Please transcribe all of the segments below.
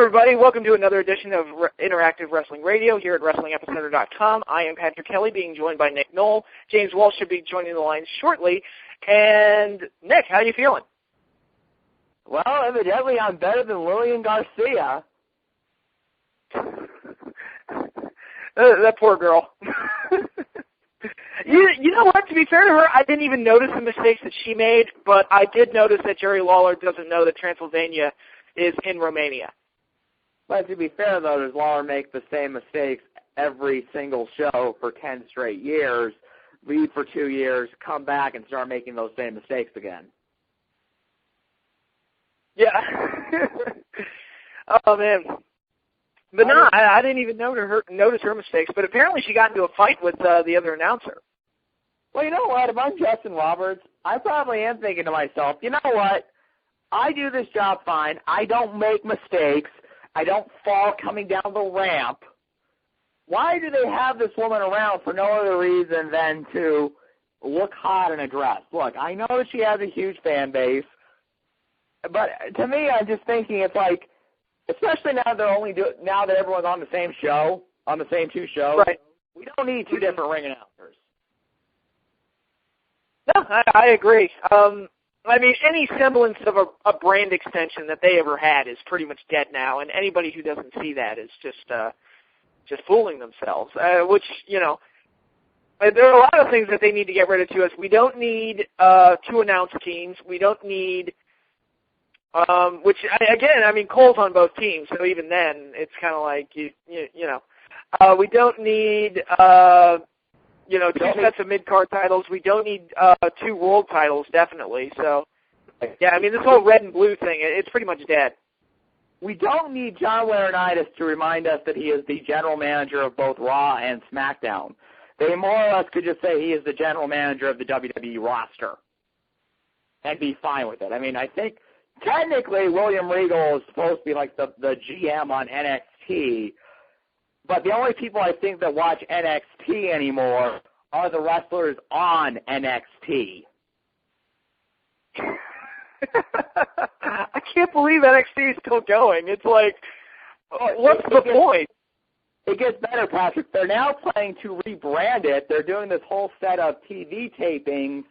everybody. Welcome to another edition of Interactive Wrestling Radio here at WrestlingEpicenter.com. I am Patrick Kelly, being joined by Nick Knoll. James Walsh should be joining the line shortly. And, Nick, how are you feeling? Well, evidently I'm better than Lillian Garcia. That poor girl. You know what? To be fair to her, I didn't even notice the mistakes that she made, but I did notice that Jerry Lawler doesn't know that Transylvania is in Romania. But to be fair, though, does Lawler make the same mistakes every single show for 10 straight years, leave for 2 years, come back and start making those same mistakes again? Yeah. Oh, man. But no, I didn't even notice her mistakes, but apparently she got into a fight with the other announcer. Well, you know what? If I'm Justin Roberts, I probably am thinking to myself, you know what? I do this job fine. I don't make mistakes. I don't fall coming down the ramp. Why do they have this woman around for no other reason than to look hot in a dress? Look, I know that she has a huge fan base, but to me, I'm just thinking it's like, especially now now that everyone's on the same show, on the same two shows, right. We don't need two different ring announcers. No, I agree. I mean, any semblance of a brand extension that they ever had is pretty much dead now, and anybody who doesn't see that is just fooling themselves, which, you know, there are a lot of things that they need to get rid of to us. We don't need two announce teams. We don't need, which, again, I mean, Cole's on both teams, so even then, it's kind of like, you know. We don't need, two sets of mid-card titles. We don't need two world titles, definitely. So, yeah, I mean, this whole red and blue thing, it's pretty much dead. We don't need John Laurinaitis to remind us that he is the general manager of both Raw and SmackDown. They more or less could just say he is the general manager of the WWE roster and be fine with it. I mean, I think technically William Regal is supposed to be like the GM on NXT, but the only people I think that watch NXT anymore are the wrestlers on NXT. I can't believe NXT is still going. It's like, what's the point? It gets better, Patrick. They're now planning to rebrand it. They're doing this whole set of TV tapings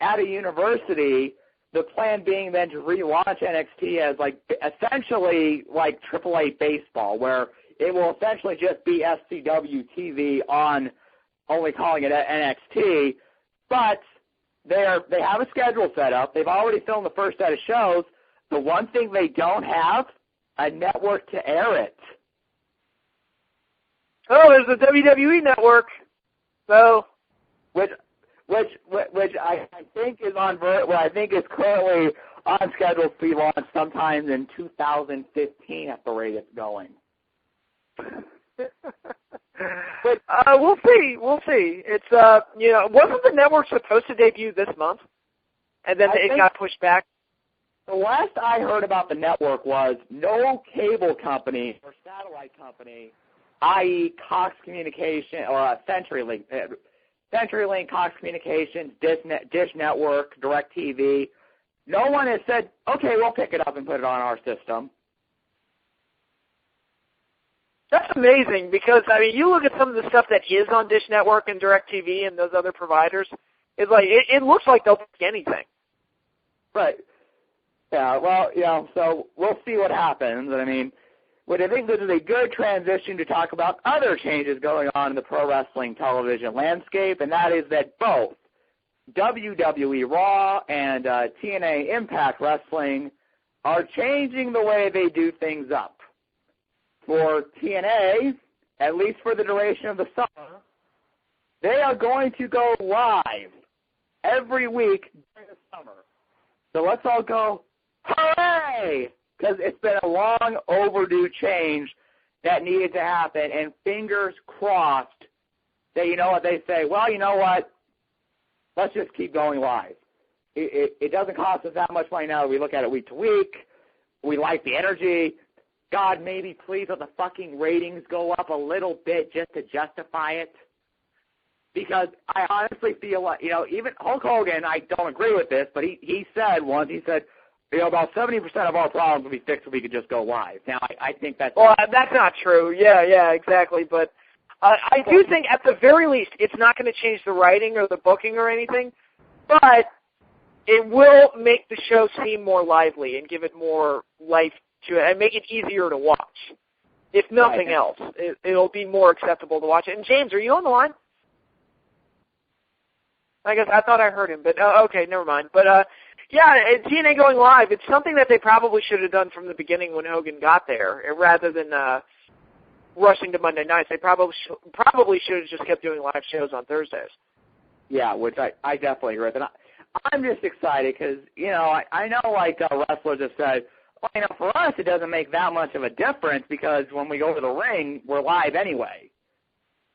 at a university, the plan being then to relaunch NXT as like essentially like AAA baseball, where it will essentially just be SCW TV on only calling it NXT, but they have a schedule set up. They've already filmed the first set of shows. The one thing they don't have, a network to air it. Oh, there's the WWE network. So, which I think is I think is currently on schedule to be launched sometime in 2015 at the rate it's going. But we'll see. It's wasn't the network supposed to debut this month, and then it got pushed back? The last I heard about the network was no cable company or satellite company, i.e. Cox Communication or CenturyLink, Cox Communications, Dish Network, DirecTV. No one has said, okay, we'll pick it up and put it on our system. That's amazing because, I mean, you look at some of the stuff that is on Dish Network and DirecTV and those other providers, it's like, it looks like they'll pick anything. Right. Yeah, well, so we'll see what happens. I mean, but I think this is a good transition to talk about other changes going on in the pro wrestling television landscape, and that is that both WWE Raw and TNA Impact Wrestling are changing the way they do things up. For TNA, at least for the duration of the summer, they are going to go live every week during the summer. So let's all go, hooray! Because it's been a long overdue change that needed to happen, and fingers crossed that, you know what, they say, well, you know what, let's just keep going live. It doesn't cost us that much money now. We look at it week to week. We like the energy. God, maybe please let the fucking ratings go up a little bit just to justify it. Because I honestly feel like, even Hulk Hogan, I don't agree with this, but he said once, about 70% of our problems would be fixed if we could just go live. Now, I think that's... Well, that's not true. Yeah, exactly. But I do think, at the very least, it's not going to change the writing or the booking or anything, but it will make the show seem more lively and give it more life to it and make it easier to watch. If nothing else, it'll be more acceptable to watch it. And James, are you on the line? I guess I thought I heard him, but okay, never mind. But yeah, TNA going live, it's something that they probably should have done from the beginning when Hogan got there, rather than rushing to Monday nights. They probably should have just kept doing live shows on Thursdays. Yeah, which I definitely agree with. And I'm just excited because, I know like wrestlers have said, well, for us it doesn't make that much of a difference because when we go to the ring, we're live anyway.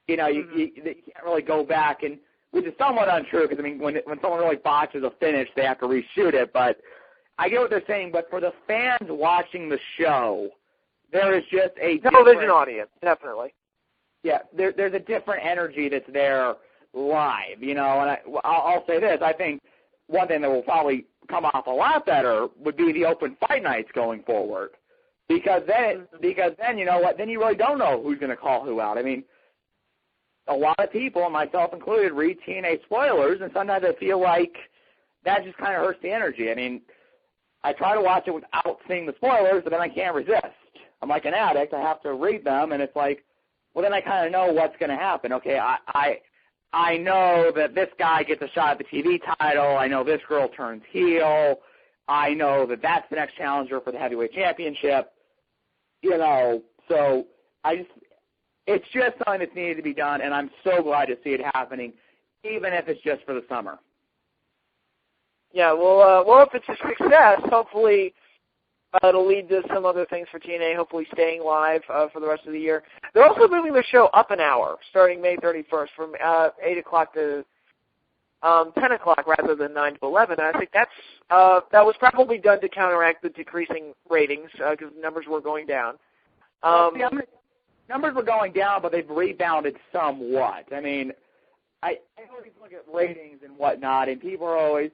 You can't really go back, and which is somewhat untrue because, when someone really botches a finish, they have to reshoot it. But I get what they're saying. But for the fans watching the show, there is just a television audience, definitely. Yeah, there's a different energy that's there live, and I'll say this. I think one thing that will probably come off a lot better would be the open fight nights going forward. Because then you know what? Then you really don't know who's going to call who out. A lot of people, myself included, read TNA spoilers, and sometimes I feel like that just kind of hurts the energy. I try to watch it without seeing the spoilers, but then I can't resist. I'm like an addict. I have to read them, and it's like, well, then I kind of know what's going to happen. Okay, I know that this guy gets a shot at the TV title. I know this girl turns heel. I know that that's the next challenger for the heavyweight championship. So it's just something that's needed to be done, and I'm so glad to see it happening, even if it's just for the summer. Yeah, well, if it's a success, hopefully it'll lead to some other things for TNA, hopefully staying live for the rest of the year. They're also moving their show up an hour, starting May 31st, from 8 o'clock to 10 o'clock rather than 9 to 11. And I think that was probably done to counteract the decreasing ratings because numbers were going down. Numbers were going down, but they've rebounded somewhat. I always look at ratings and whatnot, and people are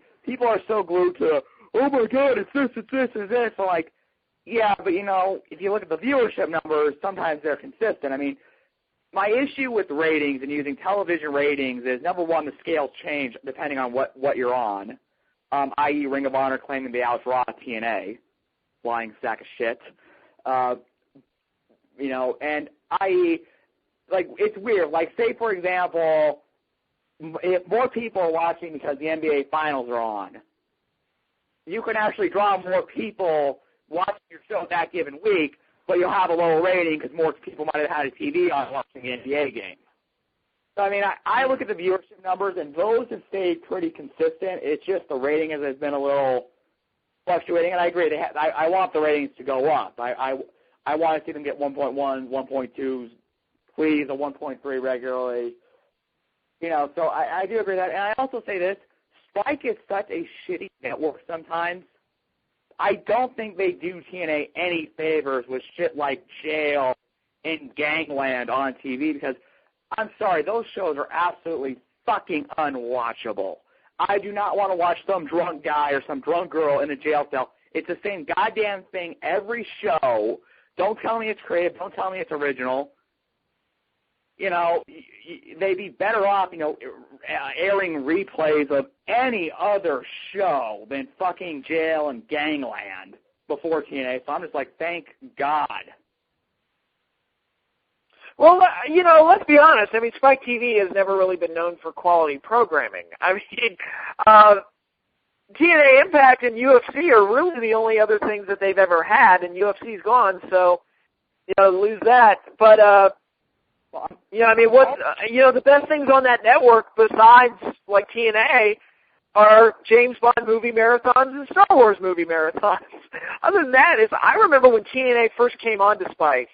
so glued to, oh my God, it's this, it's this. So yeah, but if you look at the viewership numbers, sometimes they're consistent. My issue with ratings and using television ratings is, number one, the scales change depending on what you're on, i.e. Ring of Honor claiming they outdraw TNA, flying sack of shit. And i.e., it's weird. Say, for example, if more people are watching because the NBA Finals are on, you can actually draw more people watching your show that given week, but you'll have a lower rating because more people might have had a TV on watching the NBA game. So, I look at the viewership numbers, and those have stayed pretty consistent. It's just the rating has been a little fluctuating, and I agree. I want the ratings to go up. I want to see them get 1.1, 1.2s, please, a 1.3 regularly. So I do agree with that. And I also say this, Spike is such a shitty network sometimes. I don't think they do TNA any favors with shit like Jail and Gangland on TV because, I'm sorry, those shows are absolutely fucking unwatchable. I do not want to watch some drunk guy or some drunk girl in a jail cell. It's the same goddamn thing every show. Don't tell me it's creative. Don't tell me it's original. They'd be better off, airing replays of any other show than fucking Jail and Gangland before TNA. So I'm just like, thank God. Well, let's be honest. Spike TV has never really been known for quality programming. TNA Impact and UFC are really the only other things that they've ever had, and UFC's gone, so, lose that. But, the best things on that network besides, TNA are James Bond movie marathons and Star Wars movie marathons. Other than that, I remember when TNA first came on to Spike,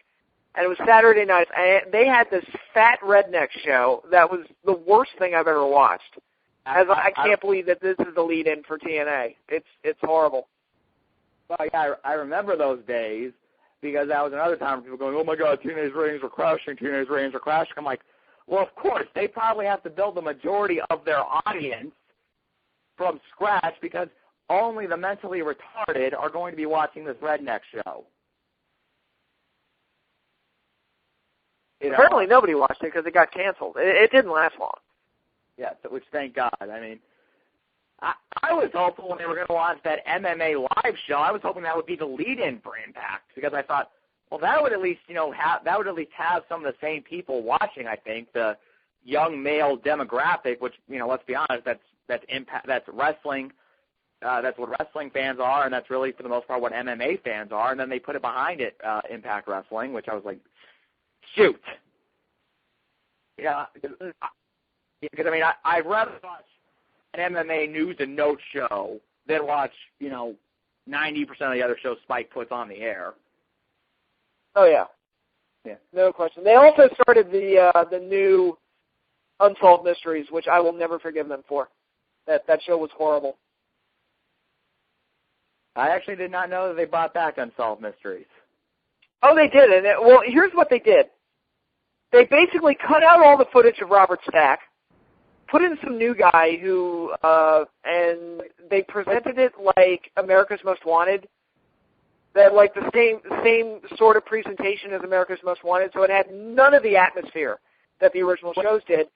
and it was Saturday nights, and they had this fat redneck show that was the worst thing I've ever watched. I can't believe that this is the lead-in for TNA. It's horrible. Well, yeah, I remember those days because that was another time people going, oh, my God, TNA's ratings are crashing, TNA's ratings are crashing. I'm like, well, of course, they probably have to build the majority of their audience from scratch because only the mentally retarded are going to be watching this redneck show. Apparently nobody watched it because it got canceled. It didn't last long. Yeah, which thank God. I mean, I was hopeful when they were going to launch that MMA live show, I was hoping that would be the lead-in for Impact, because I thought, well, that would at least, have some of the same people watching, I think, the young male demographic, which, let's be honest, that's Impact, that's wrestling. That's what wrestling fans are, and that's really, for the most part, what MMA fans are. And then they put it behind it, Impact Wrestling, which I was like, shoot. Because, I'd rather watch an MMA news and notes show than watch, 90% of the other shows Spike puts on the air. Oh, yeah. Yeah. No question. They also started the new Unsolved Mysteries, which I will never forgive them for. That show was horrible. I actually did not know that they brought back Unsolved Mysteries. Oh, they did. Well, here's what they did. They basically cut out all the footage of Robert Stack, put in some new guy who, and they presented it like America's Most Wanted. That like the same sort of presentation as America's Most Wanted, so it had none of the atmosphere that the original shows did.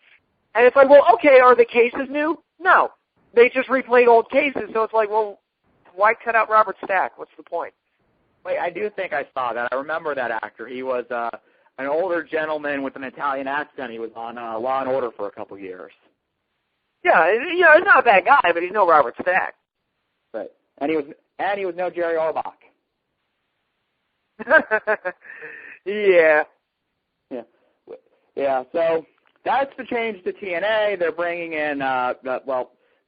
And it's like, well, okay, are the cases new? No. They just replayed old cases, so it's like, well, why cut out Robert Stack? What's the point? Wait, I do think I saw that. I remember that actor. He was an older gentleman with an Italian accent. He was on Law and Order for a couple years. Yeah, he's not a bad guy, but he's no Robert Stack. Right. And he was no Jerry Orbach. Yeah. Yeah. Yeah, so that's the change to TNA. They're bringing in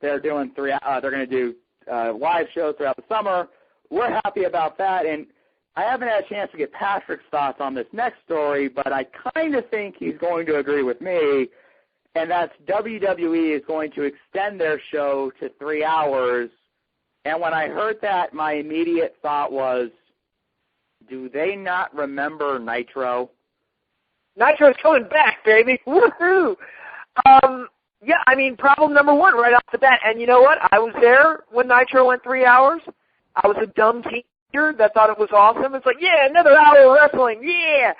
they're doing they're going to do live shows throughout the summer. We're happy about that, and I haven't had a chance to get Patrick's thoughts on this next story, but I kind of think he's going to agree with me, and that's WWE is going to extend their show to 3 hours. And when I heard that, my immediate thought was, do they not remember Nitro? Nitro's coming back, baby. Woohoo! Yeah, problem number one right off the bat. And you know what? I was there when Nitro went 3 hours. I was a dumb teenager that thought it was awesome. It's like, yeah, another hour of wrestling, yeah.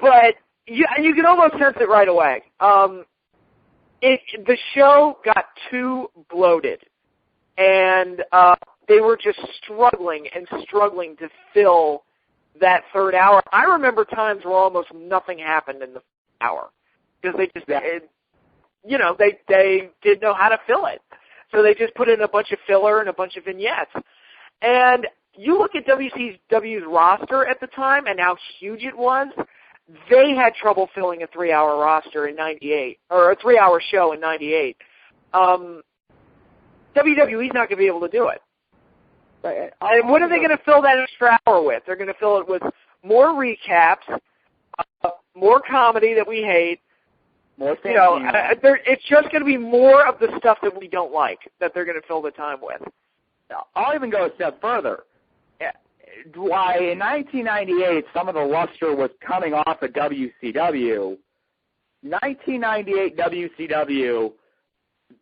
But you can almost sense it right away. The show got too bloated, and they were just struggling to fill that third hour. I remember times where almost nothing happened in the hour because they just, they didn't know how to fill it. So they just put in a bunch of filler and a bunch of vignettes. And you look at WCW's roster at the time and how huge it was, they had trouble filling a 3-hour roster in 98, or a 3-hour show in 98. WWE's not going to be able to do it. Right. And what are they going to fill that extra hour with? They're going to fill it with more recaps, more comedy that we hate. More it's just going to be more of the stuff that we don't like that they're going to fill the time with. I'll even go a step further. Why in 1998 some of the luster was coming off of WCW, 1998 WCW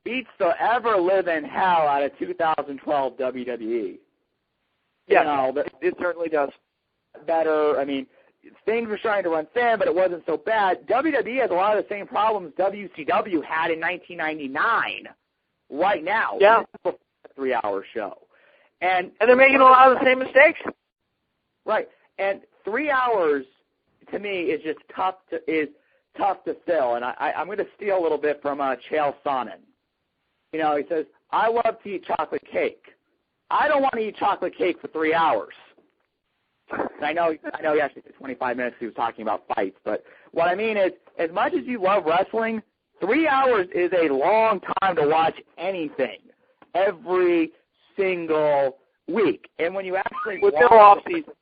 beats the ever-living hell out of 2012 WWE. Yeah, it certainly does. Better, things were starting to run thin, but it wasn't so bad. WWE has a lot of the same problems WCW had in 1999 right now. Yeah. A 3-hour show. And they're making a lot of the same mistakes. Right. And 3 hours, to me, is just tough to fill. And I'm going to steal a little bit from Chael Sonnen. He says, I love to eat chocolate cake. I don't want to eat chocolate cake for 3 hours. And I know he actually did 25 minutes he was talking about fights, but what I mean is, as much as you love wrestling, 3 hours is a long time to watch anything every single week. And when you actually with their off season.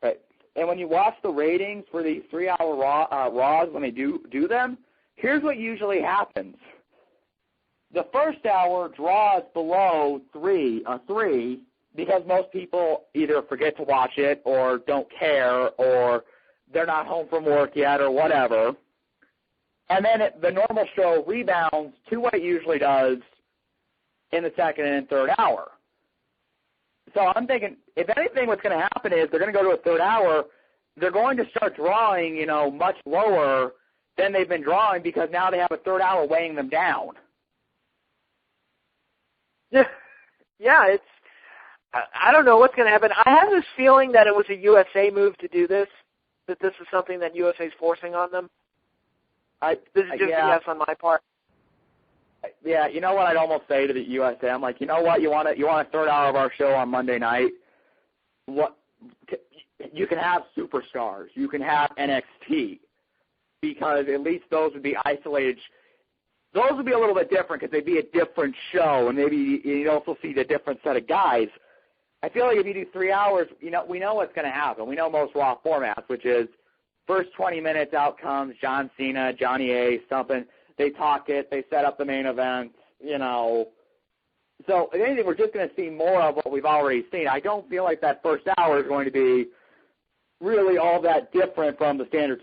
Right. And when you watch the ratings for these 3-hour Raws when they do them, here's what usually happens. The first hour draws below 3 because most people either forget to watch it or don't care or they're not home from work yet or whatever. And then the normal show rebounds to what it usually does, in the second and third hour. So I'm thinking, if anything, what's going to happen is they're going to go to a third hour. They're going to start drawing, much lower than they've been drawing because now they have a third hour weighing them down. Yeah, it's. I don't know what's going to happen. I have this feeling that it was a USA move to do this. That this is something that USA is forcing on them. This is just a yes on my part. Yeah, you know what I'd almost say to the USA? I'm like, you know what? You want a third hour of our show on Monday night? You can have superstars. You can have NXT because at least those would be isolated. Those would be a little bit different because they'd be a different show, and maybe you'd also see the different set of guys. I feel like if you do 3 hours, we know what's going to happen. We know most Raw formats, which is first 20 minutes out comes John Cena, Johnny Ace, something. They talk it. They set up the main event, So, if anything, we're just going to see more of what we've already seen. I don't feel like that first hour is going to be really all that different from the standard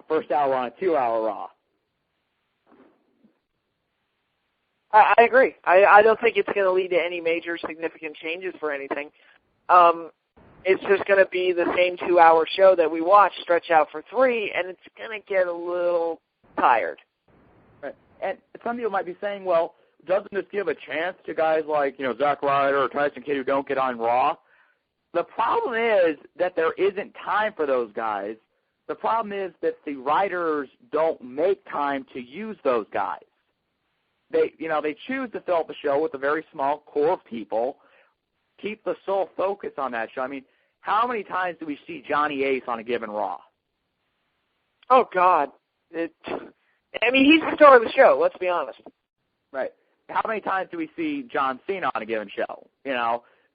first hour on a 2-hour Raw. I agree. I don't think it's going to lead to any major significant changes for anything. It's just going to be the same 2-hour show that we watch stretch out for 3, and it's going to get a little tired. Right. And some people might be saying, well, doesn't this give a chance to guys like, Zack Ryder or Tyson Kidd who don't get on Raw? The problem is that there isn't time for those guys. The problem is that the writers don't make time to use those guys. They choose to fill up the show with a very small core of people, keep the sole focus on that show. I mean, how many times do we see Johnny Ace on a given Raw? Oh, God. He's the star of the show, let's be honest. Right. How many times do we see John Cena on a given show?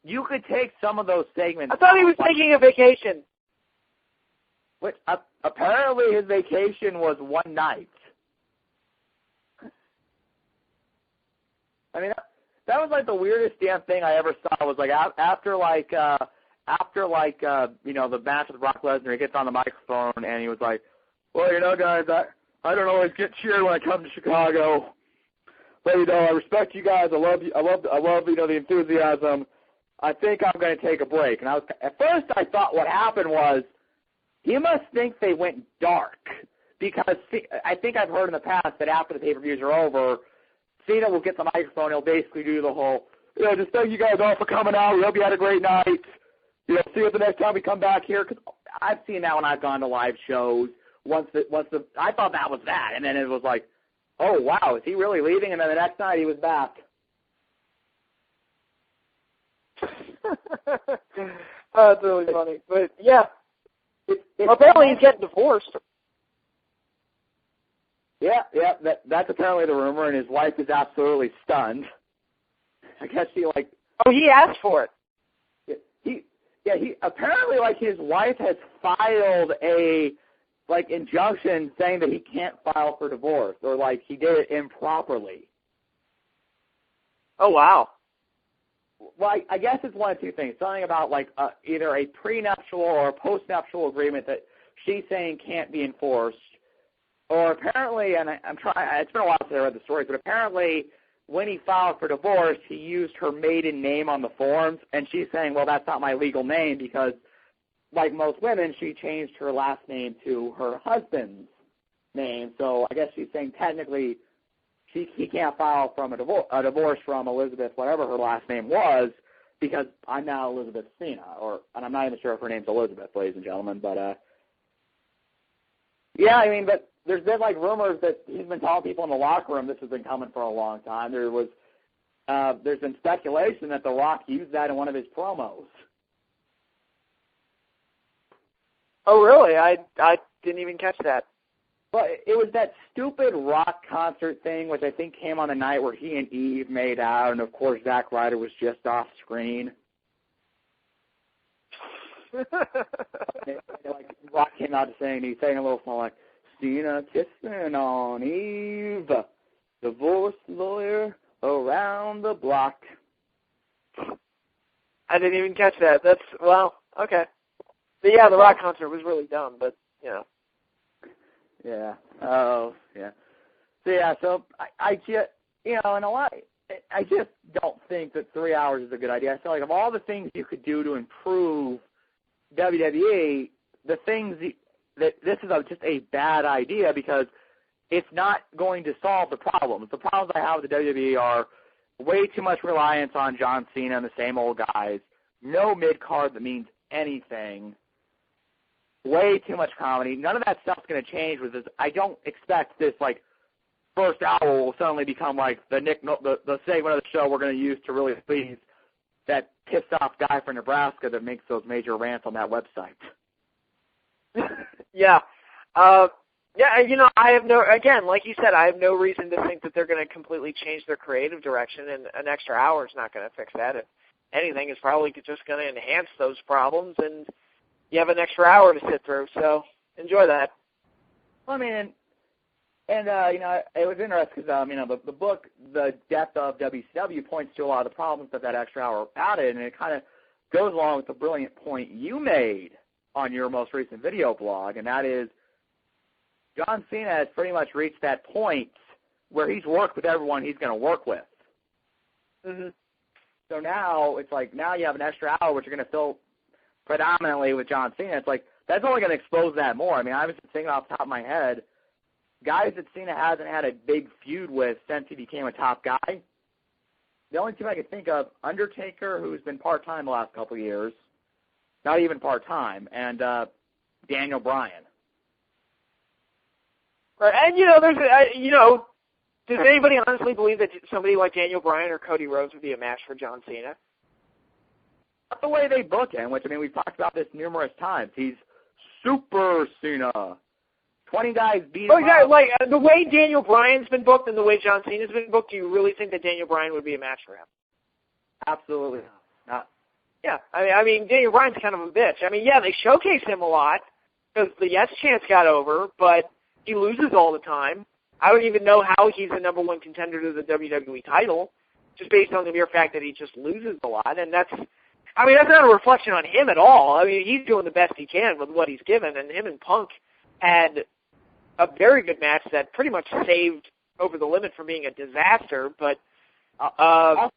You could take some of those segments. I thought he was taking a vacation. Which, apparently his vacation was one night. I mean, that was like the weirdest damn thing I ever saw. Was like after the match with Brock Lesnar, he gets on the microphone and he was like, "Well, guys, I don't always get cheered when I come to Chicago, but I respect you guys. I love you. I love the enthusiasm. I think I'm going to take a break." And at first I thought what happened was he must think they went dark because I think I've heard in the past that after the pay-per-views are over, Cena will get the microphone. He'll basically do the whole, just thank you guys all for coming out. We hope you had a great night. See you the next time we come back here. Because I've seen that when I've gone to live shows. I thought that was that, and then it was like, oh wow, is he really leaving? And then the next night he was back. That's really funny, but yeah, apparently he's getting divorced. Yeah, that's apparently the rumor, and his wife is absolutely stunned. I guess he he asked for it. He apparently his wife has filed a injunction saying that he can't file for divorce, or he did it improperly. Oh wow. Well, I guess it's one of two things. Something about either a prenuptial or a postnuptial agreement that she's saying can't be enforced. Or apparently, and it's been a while since I read the stories, but apparently when he filed for divorce, he used her maiden name on the forms, and she's saying, well, that's not my legal name because, like most women, she changed her last name to her husband's name. So I guess she's saying technically he can't file from a divorce from Elizabeth, whatever her last name was, because I'm now Elizabeth Cena, and I'm not even sure if her name's Elizabeth, ladies and gentlemen, but yeah, but there's been rumors that he's been telling people in the locker room this has been coming for a long time. There's been speculation that The Rock used that in one of his promos. Oh, really? I didn't even catch that. Well, it was that stupid Rock concert thing, which I think came on the night where he and Eve made out, and of course Zack Ryder was just off screen. Rock came out to sing, and he sang a little song Cena kissing on Eve, divorce lawyer around the block. I didn't even catch that. Okay. But yeah, the Rock concert was really dumb, but, Yeah. Oh, yeah. So, I just, and a lot, I just don't think that 3 hours is a good idea. I feel like of all the things you could do to improve WWE, the things that this is just a bad idea because it's not going to solve the problems. The problems I have with the WWE are way too much reliance on John Cena and the same old guys, no mid-card that means anything, way too much comedy. None of that stuff's going to change with this. I don't expect this, like, first hour will suddenly become like the segment of the show we're going to use to really please that pissed off guy from Nebraska that makes those major rants on that website. Yeah. I have like you said, I have no reason to think that they're going to completely change their creative direction, and an extra hour is not going to fix that. If anything, it's probably just going to enhance those problems, and you have an extra hour to sit through, so enjoy that. Well, I mean, it was interesting because, the book, The Death of WCW, points to a lot of the problems that extra hour added, and it kind of goes along with the brilliant point you made on your most recent video blog, and that is John Cena has pretty much reached that point where he's worked with everyone he's going to work with. Mm-hmm. So now it's like now you have an extra hour which you're going to fill predominantly with John Cena. It's like that's only going to expose that more. I mean, I was just thinking off the top of my head, guys that Cena hasn't had a big feud with since he became a top guy. The only two I could think of, Undertaker, who's been part-time the last couple of years, not even part-time, and Daniel Bryan. Right, and does anybody honestly believe that somebody like Daniel Bryan or Cody Rhodes would be a match for John Cena? Not the way they book him, which, I mean, we've talked about this numerous times. He's Super Cena. 20 guys beat him up. Like, the way Daniel Bryan's been booked and the way John Cena's been booked, do you really think that Daniel Bryan would be a match for him? Absolutely not. Yeah, I mean, Daniel Bryan's kind of a bitch. I mean, yeah, they showcase him a lot because the Yes chance got over, but he loses all the time. I don't even know how he's the number one contender to the WWE title, just based on the mere fact that he just loses a lot. And that's not a reflection on him at all. I mean, he's doing the best he can with what he's given, and him and Punk had a very good match that pretty much saved Over the Limit from being a disaster. But now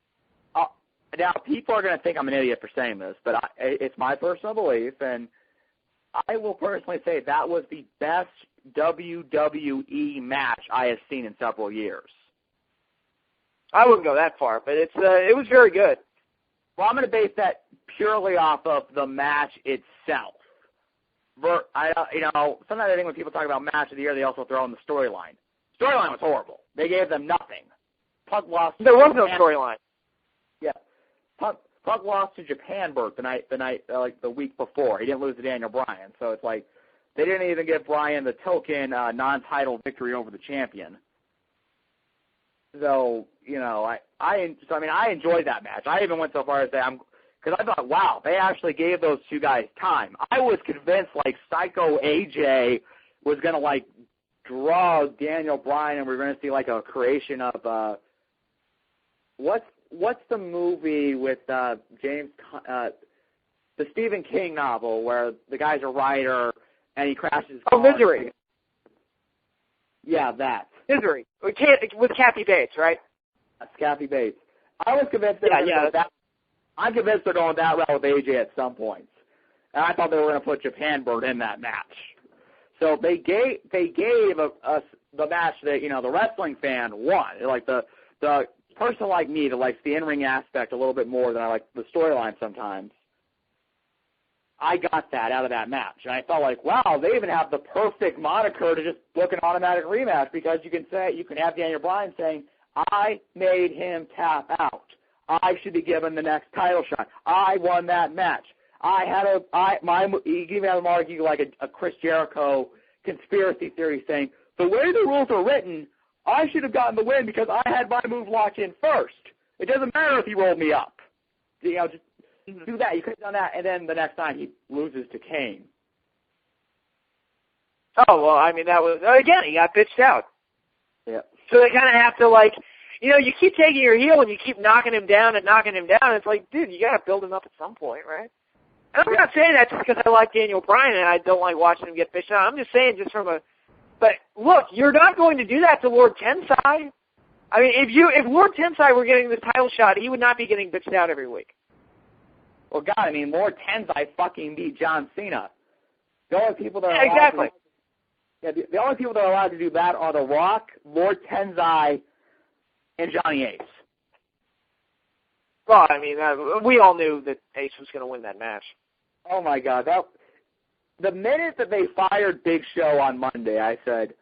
people are going to think I'm an idiot for saying this, but it's my personal belief, and I will personally say that was the best WWE match I have seen in several years. I wouldn't go that far, but it was very good. Well, I'm going to base that purely off of the match itself. Sometimes I think when people talk about match of the year, they also throw in the storyline. Storyline was horrible. They gave them nothing. Punk lost. There was no storyline. Yeah, Punk lost to Japan Burt the week before. He didn't lose to Daniel Bryan, so it's like they didn't even give Bryan the token non-title victory over the champion. So I enjoyed that match. I even went so far as to say because I thought, wow, they actually gave those two guys time. I was convinced, like, Psycho AJ was going to, like, drug Daniel Bryan, and we were going to see, like, a creation of, what's the movie with the Stephen King novel where the guy's a writer and he crashes. Oh, Misery. Yeah, that. Misery. With Kathy Bates, right? That's Kathy Bates. I was convinced I'm convinced they're going that route with AJ at some point. And I thought they were going to put Japan Bird in that match. So they gave us the match that, the wrestling fan won. Like the person like me that likes the in-ring aspect a little bit more than I like the storyline sometimes, I got that out of that match. And I felt like, wow, they even have the perfect moniker to just book an automatic rematch because you can have Daniel Bryan saying, I made him tap out. I should be given the next title shot. I won that match. You even have him argue like a Chris Jericho conspiracy theory saying, the way the rules are written, I should have gotten the win because I had my move locked in first. It doesn't matter if he rolled me up. Just do that. You could have done that, and then the next time he loses to Kane. Oh, well, I mean, that was, again, he got bitched out. Yeah. So they kind of have to, like, you keep taking your heel and you keep knocking him down and knocking him down. It's like, dude, you got to build him up at some point, right? And I'm not saying that just because I like Daniel Bryan and I don't like watching him get bitched out. I'm just saying but look, you're not going to do that to Lord Tensai. I mean, if Lord Tensai were getting the title shot, he would not be getting bitched out every week. Well, God, I mean, Lord Tensai fucking beat John Cena. The only people that are exactly. The only people that are allowed to do that are The Rock, Lord Tensai, and Johnny Ace. Well, I mean, we all knew that Ace was going to win that match. Oh, my God. The minute that they fired Big Show on Monday, I said,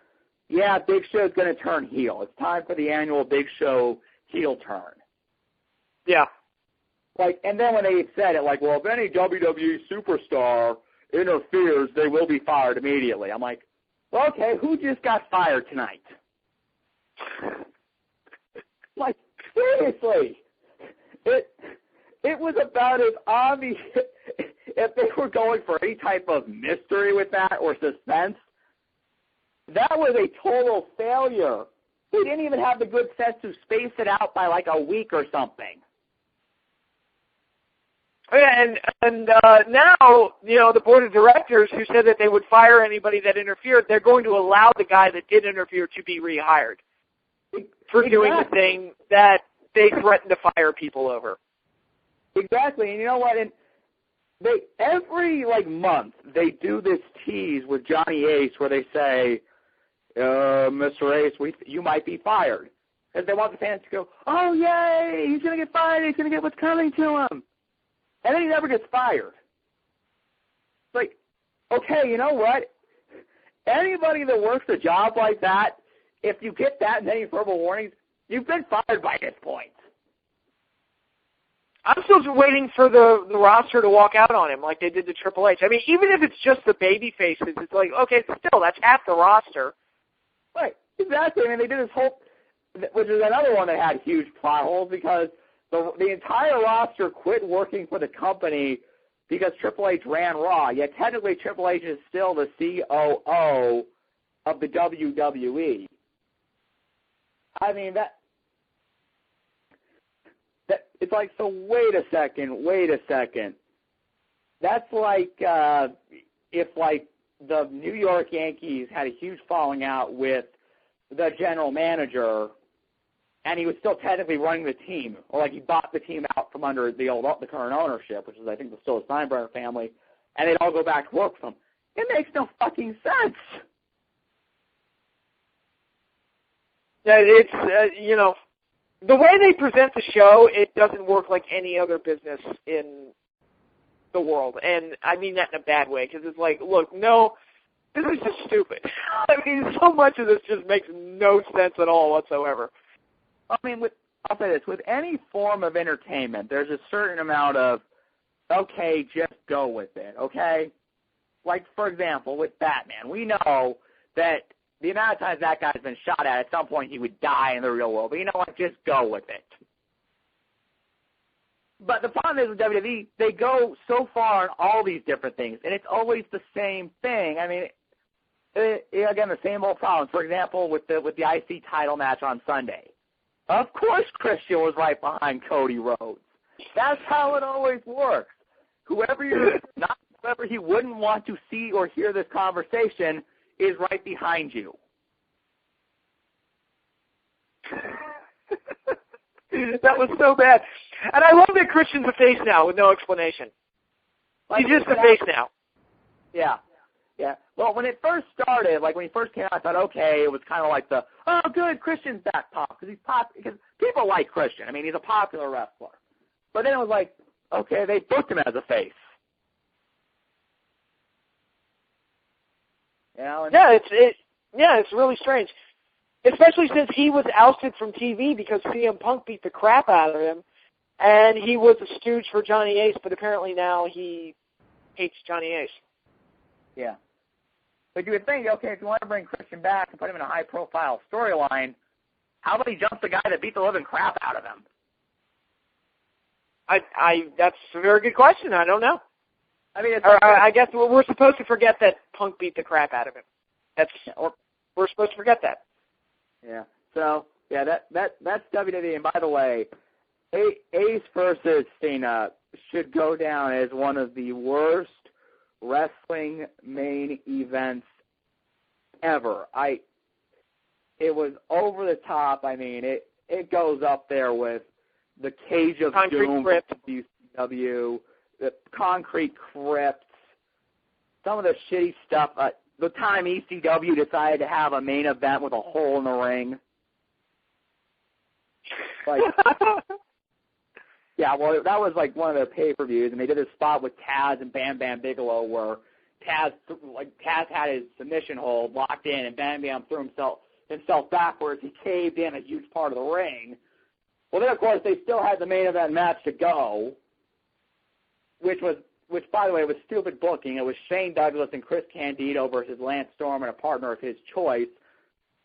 yeah, Big Show's going to turn heel. It's time for the annual Big Show heel turn. Yeah. And then when they said it, well, if any WWE superstar interferes, they will be fired immediately. I'm like, well, okay, who just got fired tonight? Seriously. It was about as obvious. If they were going for any type of mystery with that or suspense, that was a total failure. They didn't even have the good sense to space it out by a week or something. Yeah, and now, the board of directors who said that they would fire anybody that interfered, they're going to allow the guy that did interfere to be rehired for doing the thing that they threatened to fire people over. Exactly, and you know what? And every month they do this tease with Johnny Ace where they say, Mr. Ace, you might be fired. Because they want the fans to go, oh, yay, he's going to get fired, he's going to get what's coming to him. And then he never gets fired. It's okay, you know what? Anybody that works a job like that, if you get that many verbal warnings, you've been fired by this point. I'm still waiting for the roster to walk out on him like they did to Triple H. I mean, even if it's just the baby faces, it's okay, still, that's half the roster. Right, exactly. I mean, they did this whole, which is another one that had huge plot holes because the entire roster quit working for the company because Triple H ran Raw. Yet technically Triple H is still the COO of the WWE. I mean, that it's so wait a second. That's if the New York Yankees had a huge falling out with the general manager and he was still technically running the team, or he bought the team out from under the current ownership, which is I think still the Steinbrenner family, and they'd all go back to work with them. It makes no fucking sense. It's the way they present the show, it doesn't work like any other business in the world, and I mean that in a bad way because it's look, no, this is just stupid. I mean, so much of this just makes no sense at all whatsoever. I mean, I'll say this, with any form of entertainment, there's a certain amount of, okay, just go with it, okay? For example, with Batman, we know that the amount of times that guy's been shot at some point he would die in the real world, but you know what, just go with it. But the problem is with WWE, they go so far in all these different things, and it's always the same thing. I mean, again, the same old problems. For example, with the IC title match on Sunday. Of course Christian was right behind Cody Rhodes. That's how it always works. Whoever he wouldn't want to see or hear this conversation is right behind you. That was so bad. And I love that Christian's a face now with no explanation. He's just a face now. Yeah. Yeah. Well, when it first started, when he first came out, I thought, okay, it was kind of oh, good, Christian's back pop, because people like Christian. I mean, he's a popular wrestler. But then it was okay, they booked him as a face. It's really strange, especially since he was ousted from TV because CM Punk beat the crap out of him, and he was a stooge for Johnny Ace, but apparently now he hates Johnny Ace. Yeah. But you would think, okay, if you want to bring Christian back and put him in a high-profile storyline, how about he jumps the guy that beat the living crap out of him? That's a very good question. I don't know. I mean, I guess we're supposed to forget that Punk beat the crap out of him. We're supposed to forget that. Yeah. So yeah, that's WWE. And by the way, Ace versus Cena should go down as one of the worst wrestling main events ever. It was over the top. I mean, it goes up there with the Cage of Concrete Doom Crypt. from WCW, the Concrete Crypt, some of the shitty stuff. The time ECW decided to have a main event with a hole in the ring. Like, yeah, well, that was like one of their pay-per-views, and they did a spot with Taz and Bam Bam Bigelow where Taz had his submission hold locked in, and Bam Bam threw himself backwards. He caved in a huge part of the ring. Well, then, of course, they still had the main event match to go, which, by the way, was stupid booking. It was Shane Douglas and Chris Candido versus Lance Storm and a partner of his choice.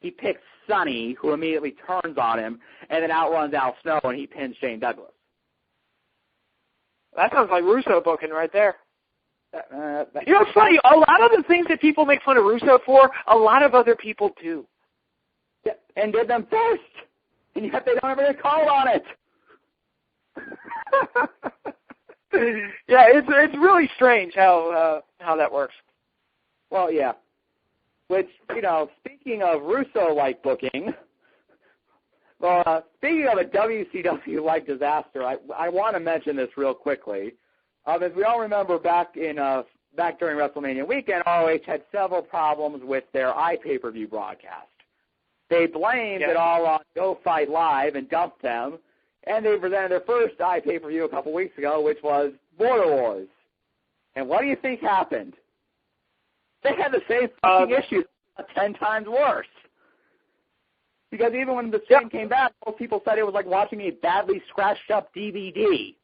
He picks Sonny, who immediately turns on him, and then outruns Al Snow, and he pins Shane Douglas. That sounds like Russo booking right there. You know, it's funny. A lot of the things that people make fun of Russo for, a lot of other people do. Yeah, and did them first, and yet they don't ever get called on it. Yeah, it's really strange how that works. Well, yeah. Which, you know, speaking of Russo-like booking, speaking of a WCW-like disaster, I want to mention this real quickly. As we all remember, back during WrestleMania weekend, ROH had several problems with their iPay-per-view broadcast. They blamed it all on Go Fight Live and dumped them, and they presented their first iPay-per-view a couple weeks ago, which was Border Wars. And what do you think happened? They had the same fucking issues, 10 times worse. Because even when the stream came back, most people said it was like watching a badly scratched up DVD.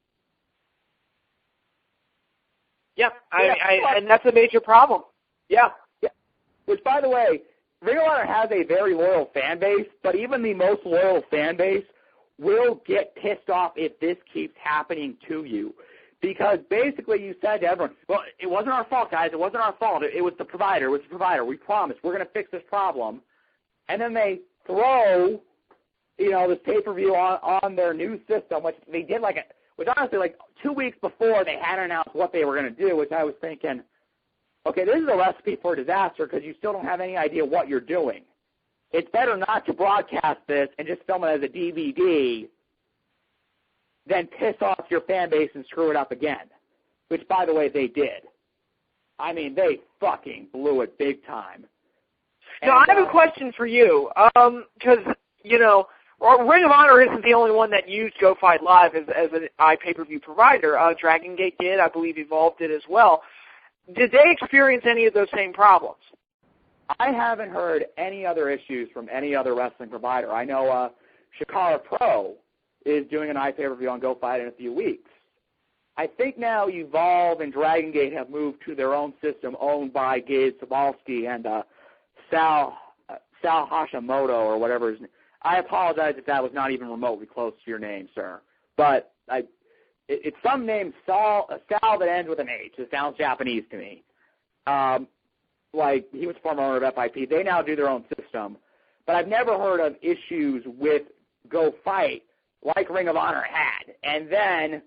Yeah, and that's a major problem. Yeah. Which, by the way, Ring of Honor has a very loyal fan base, but even the most loyal fan base will get pissed off if this keeps happening to you. Because basically you said to everyone, well, it wasn't our fault, guys. It wasn't our fault. It was the provider. It was the provider. We promised. We're going to fix this problem. And then they throw, this pay-per-view on their new system, which they did which honestly, 2 weeks before they hadn't announced what they were going to do, which I was thinking, okay, this is a recipe for disaster because you still don't have any idea what you're doing. It's better not to broadcast this and just film it as a DVD than piss off your fan base and screw it up again, which, by the way, they did. I mean, they fucking blew it big time. Now, I have a question for you, because, Ring of Honor isn't the only one that used Go Fight Live as an iPay-per-view provider. Dragon Gate did. I believe Evolve did as well. Did they experience any of those same problems? I haven't heard any other issues from any other wrestling provider. I know Shikara Pro is doing an iPay-per-view on Go Fight in a few weeks. I think now Evolve and Dragon Gate have moved to their own system owned by Gabe Sobalski and Sal Hashimoto or whatever his name. I apologize if that was not even remotely close to your name, sir. But it's some name, Sal that ends with an H. It sounds Japanese to me. He was former owner of FIP. They now do their own system. But I've never heard of issues with Go Fight like Ring of Honor had. And then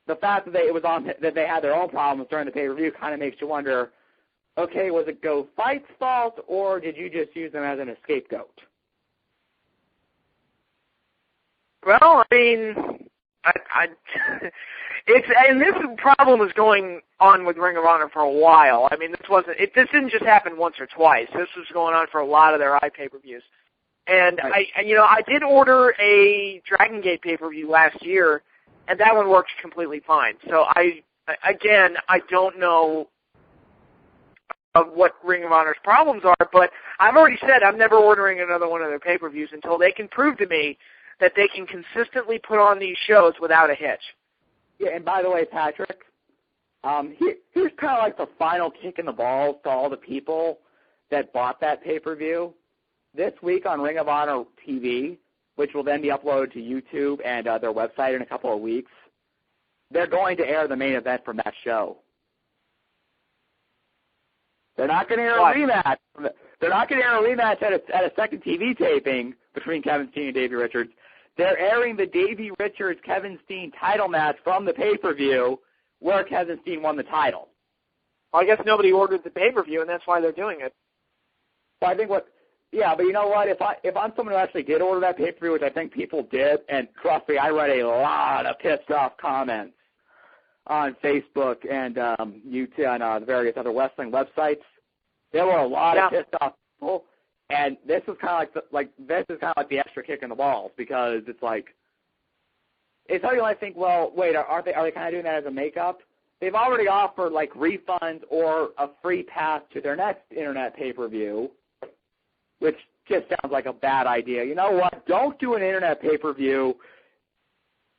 the fact that they had their own problems during the pay-per-view kind of makes you wonder, okay, was it Go Fight's fault, or did you just use them as an scapegoat? Well, I mean, this problem was going on with Ring of Honor for a while. I mean, this didn't just happen once or twice. This was going on for a lot of their iPay-per-views. And right. I did order a Dragon Gate pay-per-view last year, and that one worked completely fine. So I don't know what Ring of Honor's problems are, but I've already said I'm never ordering another one of their pay-per-views until they can prove to me that they can consistently put on these shows without a hitch. Yeah, and by the way, Patrick, here's kind of like the final kick in the balls to all the people that bought that pay-per-view. This week on Ring of Honor TV, which will then be uploaded to YouTube and their website in a couple of weeks, they're going to air the main event from that show. They're not going to air a rematch. They're not going to air a rematch at a second TV taping between Kevin Steen and Davey Richards. They're airing the Davey Richards-Kevin Steen title match from the pay-per-view where Kevin Steen won the title. Well, I guess nobody ordered the pay-per-view, and that's why they're doing it. Well, I think Yeah, but you know what? If I'm someone who actually did order that pay-per-view, which I think people did, and trust me, I read a lot of pissed off comments on Facebook and YouTube and the various other wrestling websites. There were a lot of pissed off people, and this is kind of like the extra kick in the balls, because it's like, it's how you might think, well, wait, are they kind of doing that as a makeup? They've already offered like refunds or a free pass to their next internet pay-per-view, which just sounds like a bad idea. You know what? Don't do an internet pay-per-view.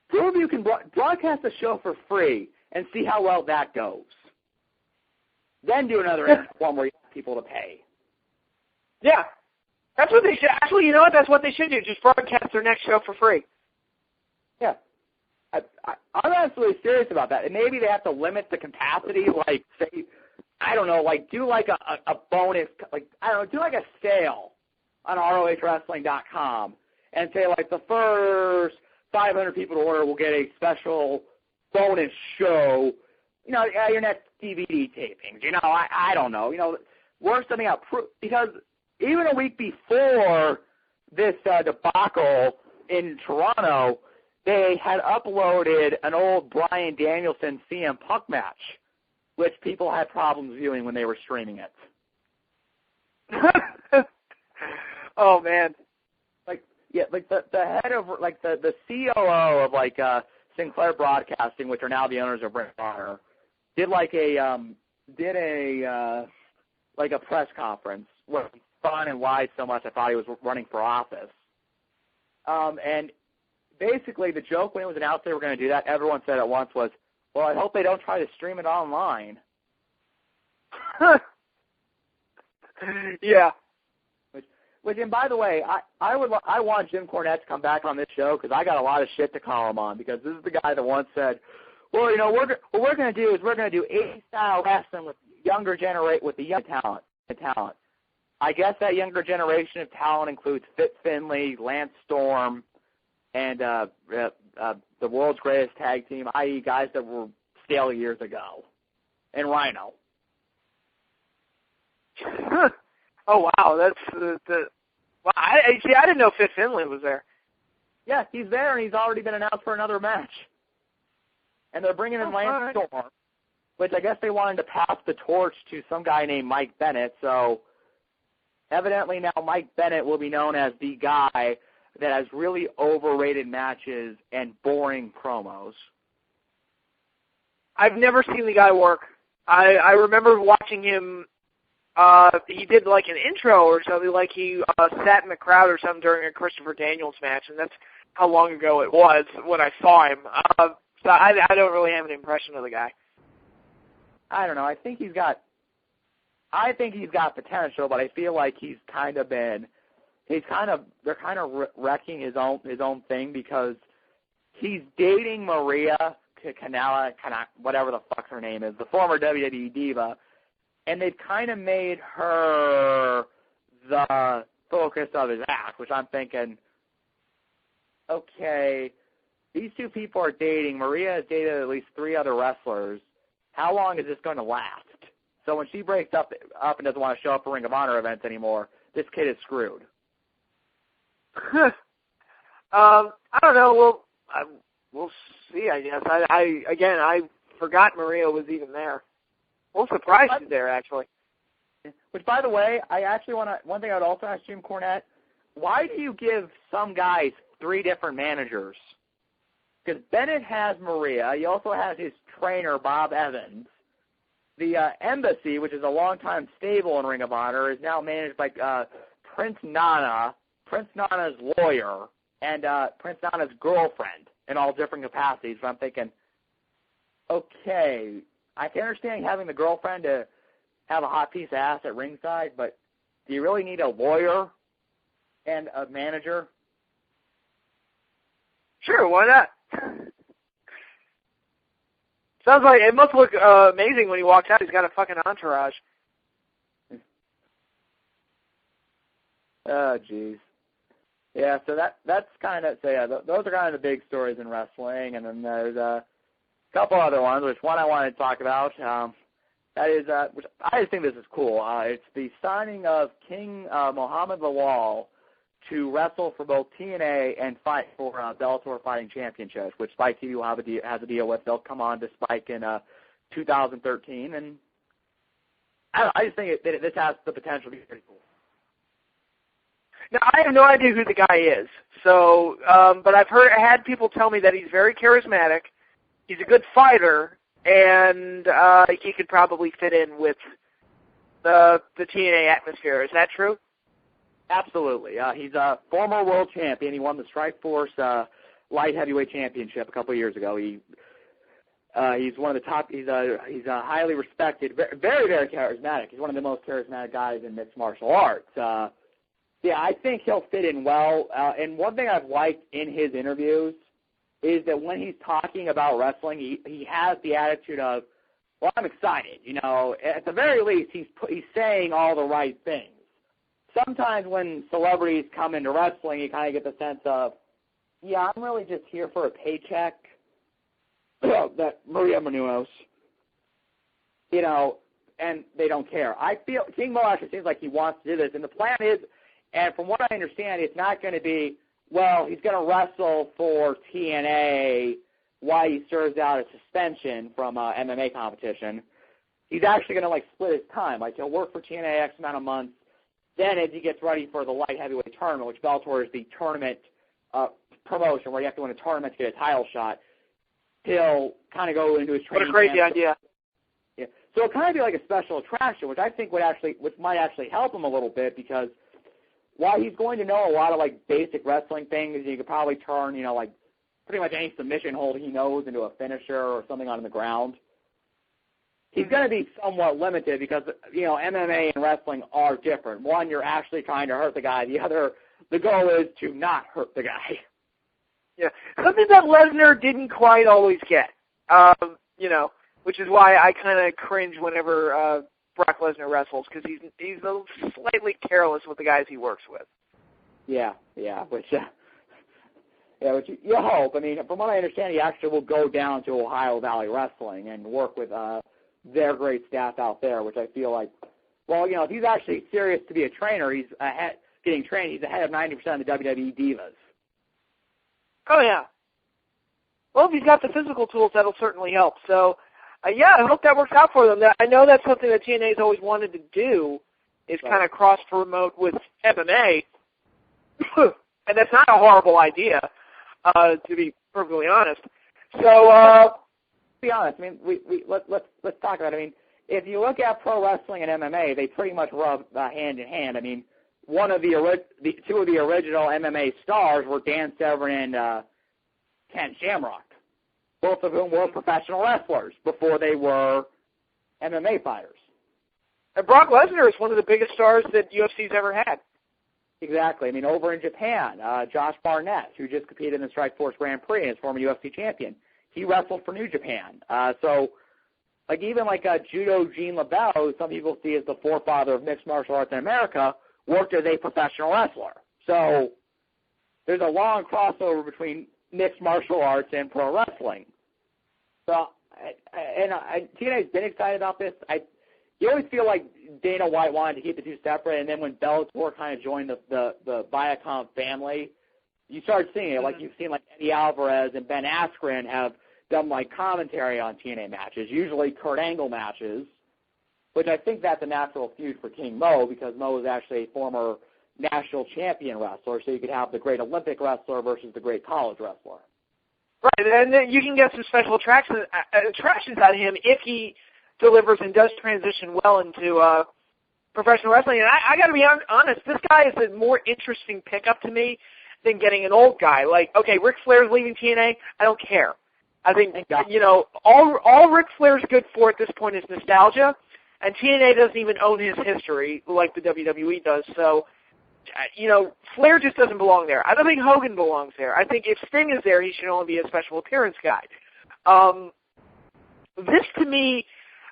Prove you can broadcast a show for free and see how well that goes. Then do another one where you have people to pay. Yeah. That's what they should. Actually, you know what? That's what they should do. Just broadcast their next show for free. Yeah. I'm absolutely serious about that. And maybe they have to limit the capacity, like, say, I don't know, like do like a bonus, like, I don't know, do like a sale on ROHWrestling.com and say, like, the first 500 people to order will get a special bonus show, you know, your next DVD tapings. You know, I don't know. You know, work something out. Because even a week before this debacle in Toronto, they had uploaded an old Bryan Danielson CM Punk match, which people had problems viewing when they were streaming it. Oh, man. Like, yeah, like the head of, like, the COO of, like, Sinclair Broadcasting, which are now the owners of Ring of Honor, did a press conference where he spun and lied so much I thought he was running for office. And basically the joke when it was announced they were going to do that, everyone said at once was, well, I hope they don't try to stream it online. Yeah. Which, and by the way, I want Jim Cornette to come back on this show because I got a lot of shit to call him on, because this is the guy that once said, well, you know, what we're going to do is we're going to do 80-style wrestling with the young talent. I guess that younger generation of talent includes Fit Finlay, Lance Storm, and the world's greatest tag team, i.e. guys that were stale years ago, and Rhino. Oh, wow, that's wow. I didn't know Fit Finlay was there. Yeah, he's there, and he's already been announced for another match. And they're bringing in Lance Storm, which I guess they wanted to pass the torch to some guy named Mike Bennett. So evidently now Mike Bennett will be known as the guy that has really overrated matches and boring promos. I've never seen the guy work. I remember watching him. He did like an intro or something, like he sat in the crowd or something during a Christopher Daniels match, and that's how long ago it was when I saw him. So I don't really have an impression of the guy. I don't know. I think he's got potential, but I feel like they're kind of wrecking his own thing, because he's dating Maria Kanellis, whatever the fuck her name is, the former WWE diva, and they've kind of made her the focus of his act, which I'm thinking, okay, these two people are dating. Maria has dated at least 3 other wrestlers. How long is this going to last? So when she breaks up and doesn't want to show up for Ring of Honor events anymore, this kid is screwed. I don't know. We'll see, I guess. I forgot Maria was even there. Well, surprised she's there, actually. Which, by the way, one thing I would also ask Jim Cornette, why do you give some guys 3 different managers? Because Bennett has Maria. He also has his trainer, Bob Evans. The Embassy, which is a longtime stable in Ring of Honor, is now managed by Prince Nana, Prince Nana's lawyer, and Prince Nana's girlfriend in all different capacities. So I'm thinking, okay, I can understand having the girlfriend to have a hot piece of ass at ringside, but do you really need a lawyer and a manager? Sure, why not? Sounds like it must look amazing when he walks out. He's got a fucking entourage. Oh, jeez. Yeah, so that's kind of, so yeah, those are kind of the big stories in wrestling, and then there's a couple other ones, which one I wanted to talk about. That is, which I just think this is cool. It's the signing of King Mohammed Lawal to wrestle for both TNA and fight for Bellator Fighting Championships, which Spike TV will has a deal with. They'll come on to Spike in 2013, and I just think this has the potential to be pretty cool. Now, I have no idea who the guy is, so but I've had people tell me that he's very charismatic, he's a good fighter, and he could probably fit in with the TNA atmosphere. Is that true? Absolutely. He's a former world champion. He won the Strikeforce light heavyweight championship a couple of years ago. He's one of the top. He's highly respected, very, very charismatic. He's one of the most charismatic guys in mixed martial arts. Yeah, I think he'll fit in well. And one thing I've liked in his interviews is that when he's talking about wrestling, he has the attitude of, well, I'm excited. You know, at the very least, he's saying all the right things. Sometimes when celebrities come into wrestling, you kind of get the sense of, yeah, I'm really just here for a paycheck. That Maria Menounos, you know, and they don't care. I feel King Mo actually seems like he wants to do this, and the plan is, and from what I understand, it's not going to be, well, he's going to wrestle for TNA while he serves out a suspension from MMA competition. He's actually going to, like, split his time. Like, he'll work for TNA X amount of months. Then as he gets ready for the light heavyweight tournament, which Bellator is the tournament promotion where you have to win a tournament to get a title shot, he'll kind of go into his training. What a crazy idea. Yeah. So it'll kind of be like a special attraction, which I think which might actually help him a little bit, because while he's going to know a lot of, like, basic wrestling things, you could probably turn, you know, like, pretty much any submission hold he knows into a finisher or something on the ground. He's going to be somewhat limited because, you know, MMA and wrestling are different. One, you're actually trying to hurt the guy. The other, the goal is to not hurt the guy. Yeah, something that Lesnar didn't quite always get, you know, which is why I kind of cringe whenever Brock Lesnar wrestles, because he's a little slightly careless with the guys he works with. Yeah, which you hope. I mean, from what I understand, he actually will go down to Ohio Valley Wrestling and work with their great staff out there, which I feel like, well, you know, if he's actually serious to be a trainer, he's getting trained, he's ahead of 90% of the WWE divas. Oh, yeah. Well, if he's got the physical tools, that'll certainly help. So, yeah, I hope that works out for them. I know that's something that TNA's always wanted to do, is kind of cross-promote with MMA, and that's not a horrible idea, to be perfectly honest. So, be honest. I mean, let's talk about it. I mean, if you look at pro wrestling and MMA, they pretty much rub hand in hand. I mean, two of the original MMA stars were Dan Severn and Ken Shamrock, both of whom were professional wrestlers before they were MMA fighters. And Brock Lesnar is one of the biggest stars that UFC's ever had. Exactly. I mean, over in Japan, Josh Barnett, who just competed in the Strikeforce Grand Prix and is former UFC champion, he wrestled for New Japan. So, like, even like Judo Gene LaBelle, who some people see as the forefather of mixed martial arts in America, worked as a professional wrestler. So there's a long crossover between mixed martial arts and pro wrestling. So, TNA's been excited about this. You always feel like Dana White wanted to keep the two separate, and then when Bellator kind of joined the Viacom family, you start seeing it. Like, you've seen, like, Eddie Alvarez and Ben Askren have done, like, commentary on TNA matches, usually Kurt Angle matches, which I think that's a natural feud for King Mo, because Mo is actually a former national champion wrestler, so you could have the great Olympic wrestler versus the great college wrestler. Right, and then you can get some special attractions out of him if he delivers and does transition well into professional wrestling. And I got to be honest, this guy is a more interesting pickup to me than getting an old guy. Like, okay, Ric Flair's leaving TNA, I don't care. I think, you know, all Ric Flair's good for at this point is nostalgia, and TNA doesn't even own his history like the WWE does. So, you know, Flair just doesn't belong there. I don't think Hogan belongs there. I think if Sting is there, he should only be a special appearance guy. This, to me,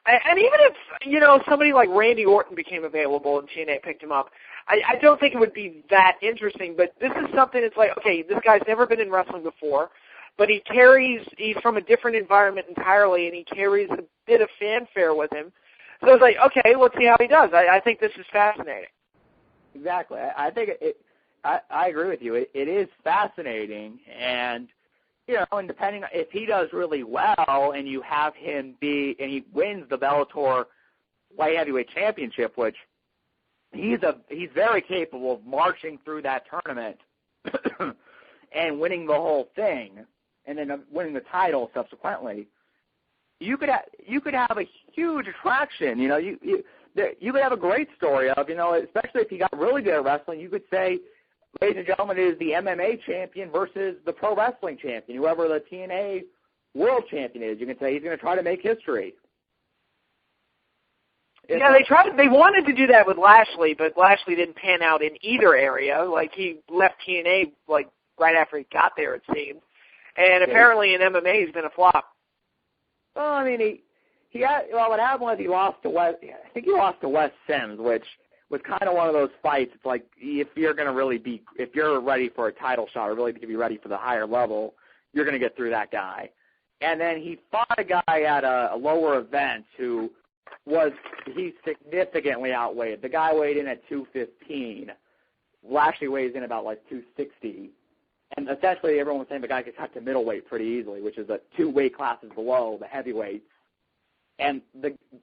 and even if, you know, somebody like Randy Orton became available and TNA picked him up, I don't think it would be that interesting, but this is something that's like, okay, this guy's never been in wrestling before, but he's from a different environment entirely, and he carries a bit of fanfare with him. So I was like, okay, let's see how he does. I think this is fascinating. Exactly. I think I agree with you. It is fascinating, and and depending if he does really well, and you have him and he wins the Bellator light heavyweight championship, which he's very capable of marching through that tournament and winning the whole thing, and then winning the title subsequently. You could have a huge attraction. You could have a great story of, especially if he got really good at wrestling. You could say, ladies and gentlemen, it is the MMA champion versus the pro wrestling champion. Whoever the TNA world champion is, you can say he's going to try to make history. Yeah, they wanted to do that with Lashley, but Lashley didn't pan out in either area. Like, he left TNA, like, right after he got there, it seemed. And apparently in MMA he's been a flop. Well, I mean, what happened was he lost to Wes Sims, which was kind of one of those fights. It's like, if you're ready for a title shot or really to be ready for the higher level, you're going to get through that guy. And then he fought a guy at a lower event he significantly outweighed. The guy weighed in at 215. Lashley weighs in about like 260. And essentially everyone was saying the guy could cut to middleweight pretty easily, which is 2 weight classes below the heavyweights. And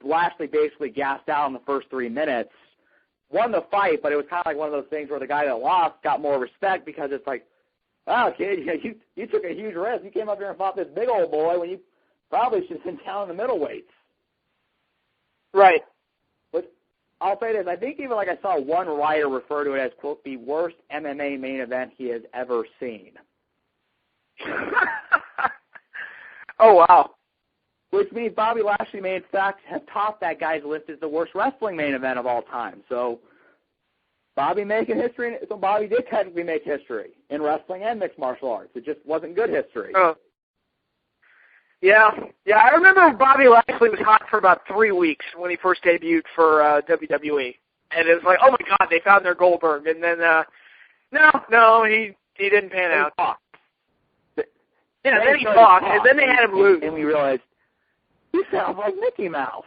Lashley basically gassed out in the first 3 minutes, won the fight, but it was kind of like one of those things where the guy that lost got more respect because it's like, wow, kid, you took a huge risk. You came up here and fought this big old boy when you probably should have been down in the middleweights. Right. But I'll say this. I think even I saw one writer refer to it as, quote, the worst MMA main event he has ever seen. Oh, wow. Which means Bobby Lashley may, in fact, have topped that guy's list as the worst wrestling main event of all time. So Bobby making history. So Bobby did technically make history in wrestling and mixed martial arts. It just wasn't good history. Oh. Yeah. I remember Bobby Lashley was hot for about 3 weeks when he first debuted for WWE. And it was like, oh, my God, they found their Goldberg. And then, no, he didn't pan out. Then he talked, and then they had him lose. And we realized, he sounds like Mickey Mouse.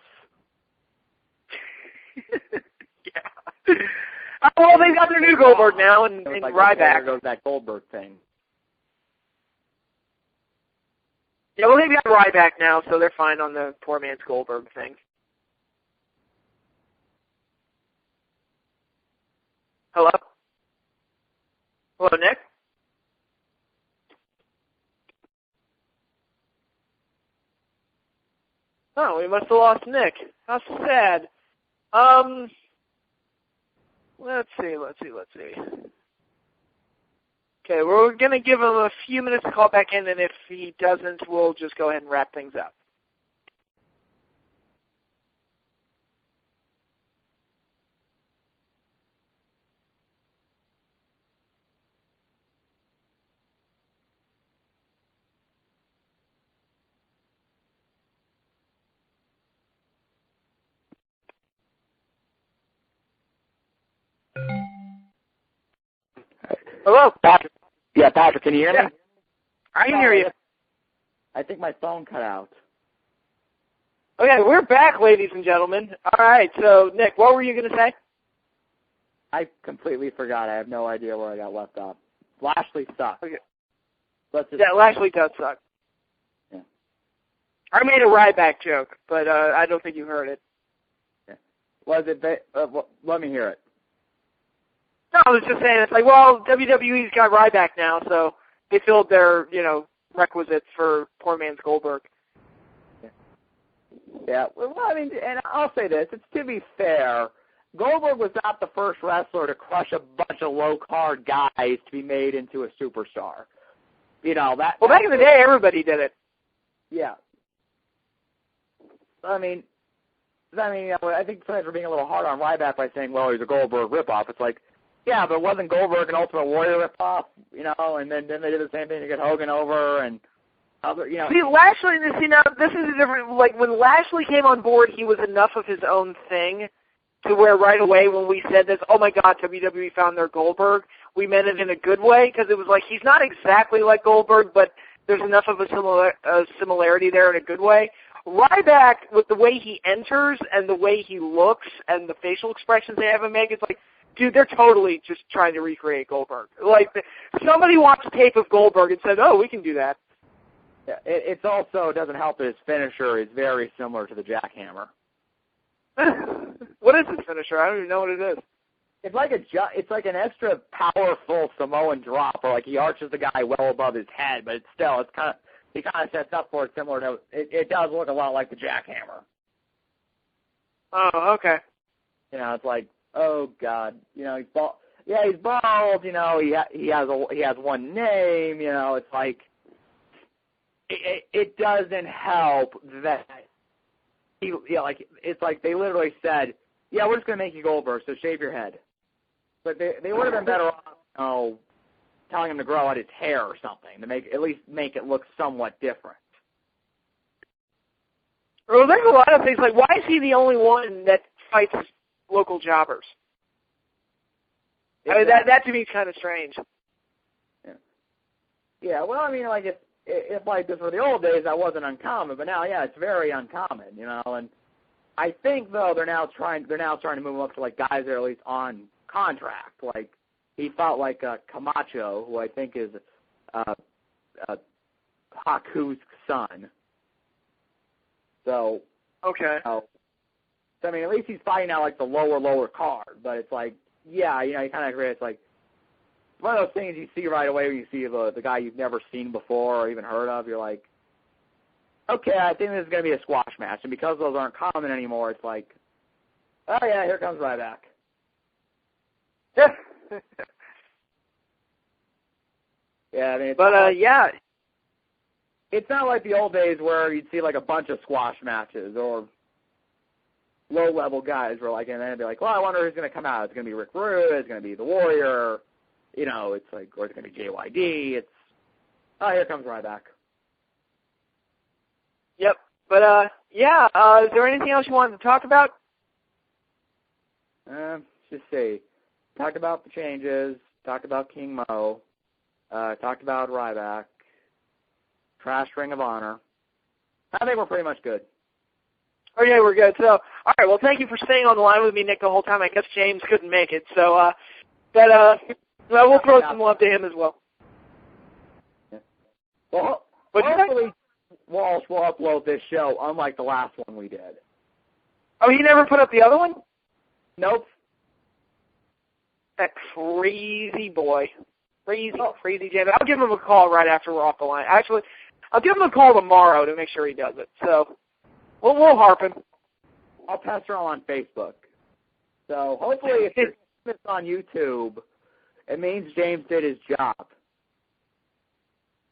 Yeah. Well, they've got their new Goldberg now, and like, Ryback. There goes that Goldberg thing. Yeah, well, they've got Ryback now, so they're fine on the poor man's Goldberg thing. Hello? Hello, Nick? Oh, we must have lost Nick. How sad. Let's see. Okay, we're going to give him a few minutes to call back in, and if he doesn't, we'll just go ahead and wrap things up. Hello? Patrick. Yeah, Patrick, can you hear me? I can hear you. I think my phone cut out. Okay, we're back, ladies and gentlemen. All right, so, Nick, what were you going to say? I completely forgot. I have no idea where I got left off. Lashley sucks. Okay. Yeah, Lashley does suck. Yeah. I made a Ryback joke, but I don't think you heard it. Yeah. Was it? Let me hear it. No, I was just saying, it's like, well, WWE's got Ryback now, so they filled their, requisites for poor man's Goldberg. Yeah, well, I mean, and I'll say this, it's to be fair, Goldberg was not the first wrestler to crush a bunch of low-card guys to be made into a superstar. Well, back in the day, everybody did it. Yeah. I think sometimes we're being a little hard on Ryback by saying, well, he's a Goldberg ripoff. It's like, yeah, but wasn't Goldberg an Ultimate Warrior ripoff? And then they did the same thing to get Hogan over and other, See, Lashley, now, this is a different, like, when Lashley came on board, he was enough of his own thing to where right away when we said this, oh my God, WWE found their Goldberg, we meant it in a good way, because it was like, he's not exactly like Goldberg, but there's enough of a similarity there in a good way. Ryback, with the way he enters and the way he looks and the facial expressions they have him make, it's like, dude, they're totally just trying to recreate Goldberg. Like, somebody watched tape of Goldberg and said, oh, we can do that. Yeah, it's also doesn't help that his finisher is very similar to the jackhammer. What is his finisher? I don't even know what it is. It's like an extra powerful Samoan drop, or like he arches the guy well above his head, but he kind of sets up for it similar to it does look a lot like the jackhammer. Oh, okay. You know, it's like, oh God, you know, he's bald. Yeah, he's bald. You know, he has one name. You know, it's like it doesn't help that it's like they literally said, yeah, we're just gonna make you Goldberg, so shave your head. But they would have been better off, you know, telling him to grow out his hair or something to at least make it look somewhat different. Well, there's a lot of things like, why is he the only one that fights local jobbers? I mean, that to me is kind of strange. Yeah. Well, I mean, like if like this were the old days, that wasn't uncommon, but now, yeah, it's very uncommon, you know. And I think though they're now trying to move up to like guys that are at least on contract. Like he fought like Camacho, who I think is Haku's son. So okay. So I mean, at least he's fighting out like the lower card. But it's like, yeah, you know, you kind of agree. It's like one of those things you see right away when you see the guy you've never seen before or even heard of. You're like, okay, I think this is going to be a squash match. And because those aren't common anymore, it's like, oh yeah, here comes Ryback. Yeah, I mean, yeah. It's not like the old days where you'd see like a bunch of squash matches or low-level guys were like, and then it'd be like, well, I wonder who's going to come out. It's going to be Rick Rude. It's going to be The Warrior. You know, it's like, or it's going to be JYD. It's, oh, here comes Ryback. Yep. But, yeah, is there anything else you wanted to talk about? Just see. Talked about the changes. Talked about King Mo. Talked about Ryback. Trash Ring of Honor. I think we're pretty much good. Oh, yeah, we're good. So, all right, well, thank you for staying on the line with me, Nick, the whole time. I guess James couldn't make it. So, we'll throw some love to him as well. Yeah. Well, hopefully Walsh will upload this show, unlike the last one we did. Oh, he never put up the other one? Nope. That crazy boy. Crazy James. I'll give him a call right after we're off the line. Actually, I'll give him a call tomorrow to make sure he does it. So, we'll harp him. I'll pester him on Facebook. So, hopefully, if you're this on YouTube, it means James did his job.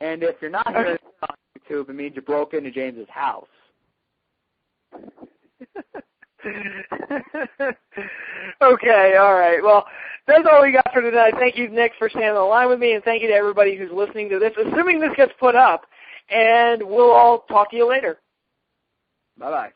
And if you're not hearing it on YouTube, it means you broke into James's house. Okay, all right. Well, that's all we got for tonight. Thank you, Nick, for staying on the line with me, and thank you to everybody who's listening to this, assuming this gets put up, and we'll all talk to you later. Bye-bye.